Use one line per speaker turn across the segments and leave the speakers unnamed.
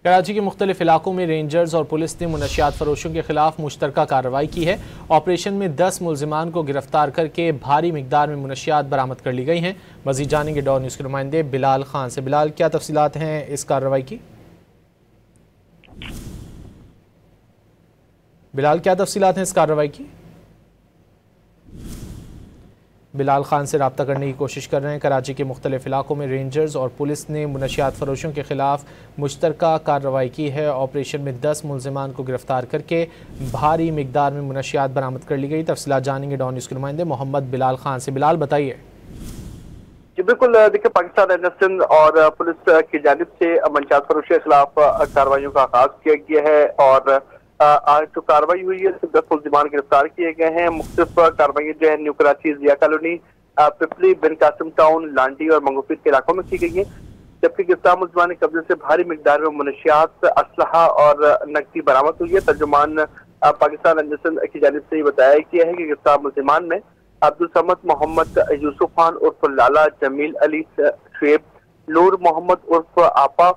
कराची के मुख्तलिफ इलाकों में रेंजर्स और पुलिस ने मुनशियात फरोशों के खिलाफ मुश्तरका कार्रवाई की है। ऑपरेशन में 10 मुल्जिमान को गिरफ्तार करके भारी मिकदार में मुनशियात बरामद कर ली गई हैं। मजीद जानेंगे डॉन न्यूज़ के नुमाइंदे बिलाल खान से। बिलाल, क्या तफसीलात हैं इस कार्रवाई की? बिलाल, क्या तफसीलात हैं इस कार्रवाई की? बिलाल खान से रब्ता करने की कोशिश कर रहे हैं। कराची के मुख्तलिफ इलाकों में रेंजर्स और पुलिस ने मुनशियात फरोशों के खिलाफ मुश्तरका कार्रवाई की है। ऑपरेशन में 10 मुल्जिमान को गिरफ्तार करके भारी मिकदार में मुनशियात बरामद कर ली गई। तफसीलात जानेंगे डॉन न्यूज़ के नुमाइंदे मोहम्मद बिलाल खान से। बिलाल, बताइए।
जी बिल्कुल, देखिए, पाकिस्तान रेंजर्स और पुलिस की जानिब से मुनशियात फरोशी के खिलाफ कार्रवाइयों का आगाज किया गया है और आज जो कार्रवाई हुई है 10 मुल्जिमान गिरफ्तार किए गए हैं। मुख्तलिफ कार्रवाई जो है न्यू कराची, जिया कॉलोनी, पिपली, बिन कासिम टाउन, लांडी और मंगोफीर के इलाकों में की गई है। जबकि गिरफ्तार मुल्जिमान के कब्जे से भारी मिकदार में मुनशियात, असलहा और नकदी बरामद हुई है। तर्जुमान पाकिस्तान रेंजर्स की जानिब से बताया गया है कि गिरफ्तार मुल्जिमान में अब्दुल समद मोहम्मद यूसुफ खान उर्फ लाला, जमील अली शुएब, नूर मोहम्मद उर्फ आपा,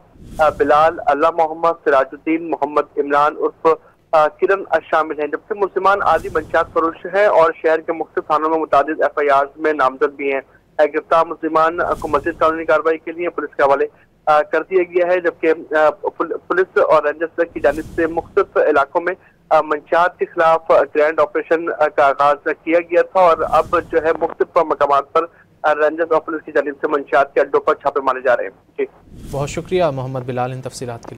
बिलाल, अल्लाह मोहम्मद, सिराजुद्दीन मोहम्मद, इमरान उर्फ किरण शामिल हैं। जबकि मुल्जिमान आदि मुनशियात फरोश हैं और शहर के मुख्तलिफ थानों में मुतादिद FIR में नामजद भी हैं। गिरफ्तार मुल्जिमान को मज़ीद कानूनी कार्रवाई के लिए पुलिस के हवाले कर दिया गया है। जबकि पुलिस और रेंजर्स की जानिब से मुख्तलिफ इलाकों में मंशियात के खिलाफ ग्रैंड ऑपरेशन का आगाज किया गया था और अब जो है मुख्तलिफ मकामात पर रेंजर्स और पुलिस की जानिब से मंशियात के अड्डों पर छापे मारे जा रहे हैं। जी,
बहुत शुक्रिया मोहम्मद बिलाल इन तफसीलात के लिए।